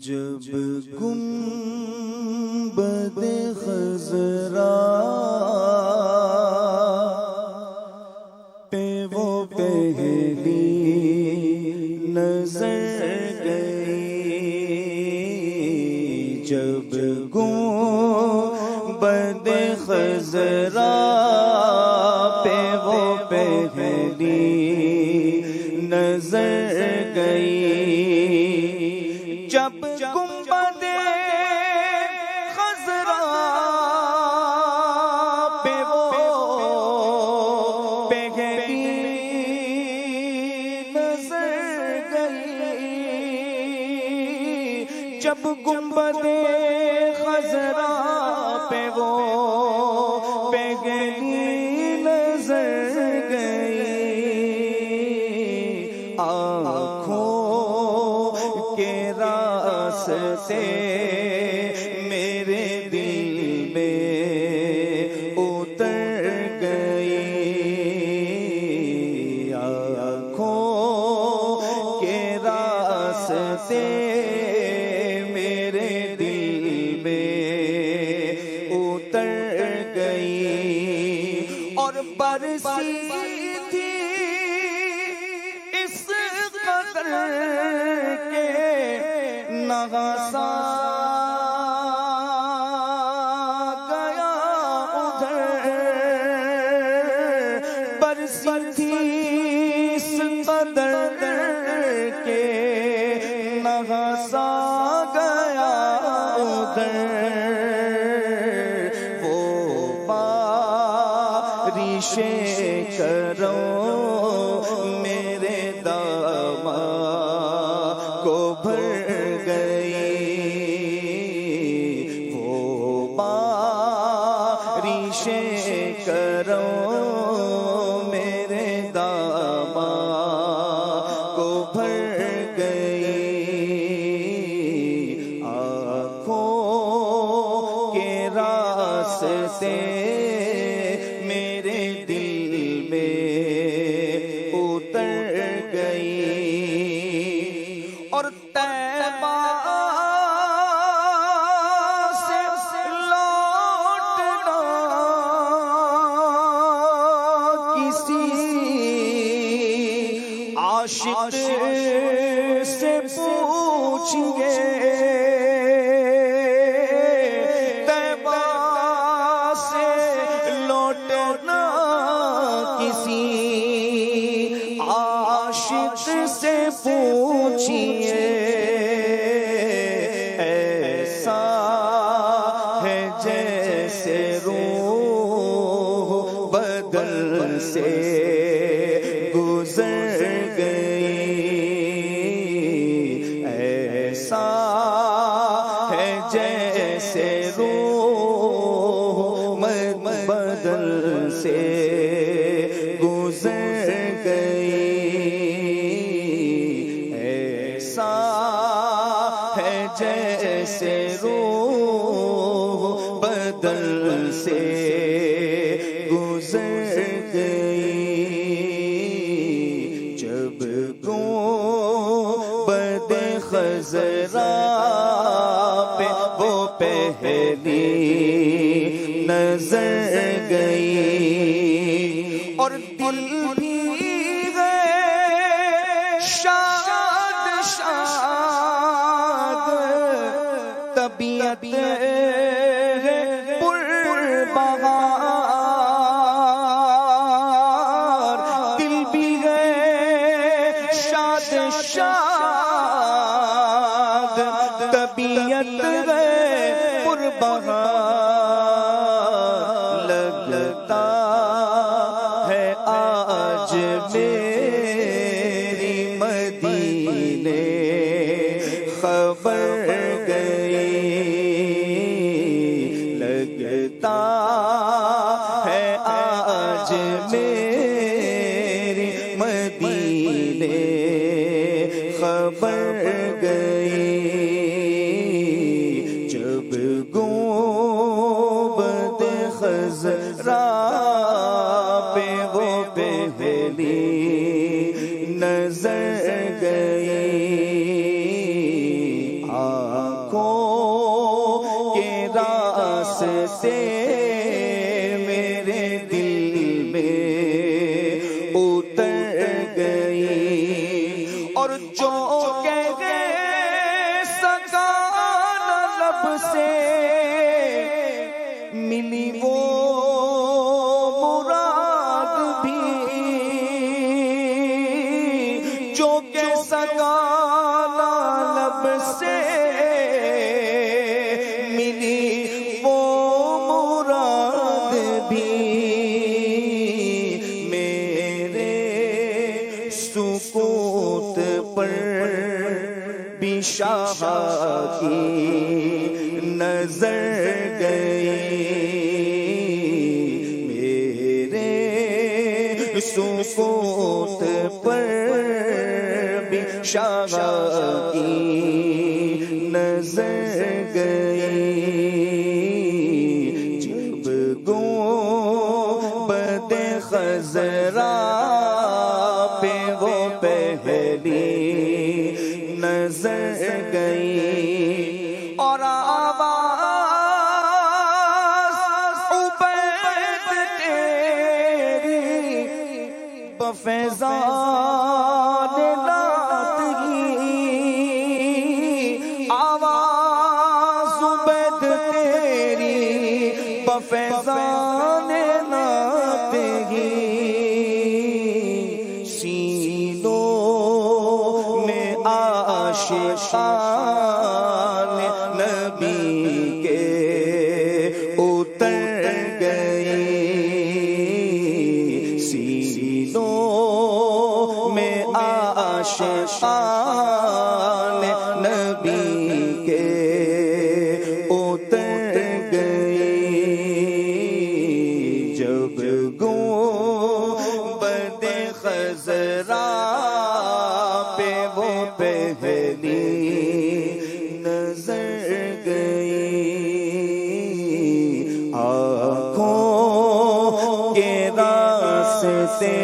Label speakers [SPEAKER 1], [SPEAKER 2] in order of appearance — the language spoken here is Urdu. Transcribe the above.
[SPEAKER 1] جب گنبد خضرا پہ وہ پہلی نظر گئی، جب گنبد خضرا پہ وہ پہلی نظر گئی، جب گنبد خضرا پہ وہ پہلی نظر گئی، جب گنبد خضرا پہ وہ پہلی نظر گئی، آنکھوں کے راستے میرے دل میں اتر گئی، آنکھوں کے راستے میرے دل میں اتر گئی، اور برسی تھی اس قدر کے نغصا گیا ادھر، برسی تھی اس قدر کے نغصا گیا ادھر، وہ بارش کرم میرے داماد کو بھر گئی، وہ بارش کرم میرے داماد کو بھر گئی، آنکھوں کے راستے میرے دل میں اتر گئی، اور طیبہ سے لوٹنا کسی عاشق سے پوچھئے، طیبہ سے لوٹنا کسی عاشق سے پوچھئے، ایسا ہے جیسے روح بدن سے گزر گئی، ایسا ہے جیسے روح بدن سے گزر گئی، ایسا ہے جیسے روح بدن سے گزر گئی، جب گنبد خضرا پہ وہ پہلی نظر گئی، اور دل بھی گئے شاد شاد، طبیعت پربہار، دل بھی گئے شاد شاد، طبیعت گئے پربہار، لگتا ہے آج میری مدینے خبر گئی، لگتا ہے آج میری مدینے خبر گئی، جب گنبد خضرا پہ وہ پہلی نظر گئی، آنکھوں کے راستے میرے دل میں اتر گئی، اور جو کہہ سکا نہ لب سے ملی وہ مراد بھی، جو کہہ سکا نہ لب سے ملی وہ مراد بھی، میرے سکوت پر بھی شاہ کی نظر گئی، میرے سکوت پر بھی شاہ کی نظر گئی، جب گنبد خضرا پہ وہ پہلی نظر گئی، اور آواز عبید تیری بفیضان نعت کی، آواز عبید تیری بفیضان نعت کی، سینوں میں عاشقان نبی کے اتر گئی، سینوں میں عاشقان نبی کے اتر گئی، جب گنبد خضرا پہ وہ پہلی نظر گئی، آنکھوں کے راستے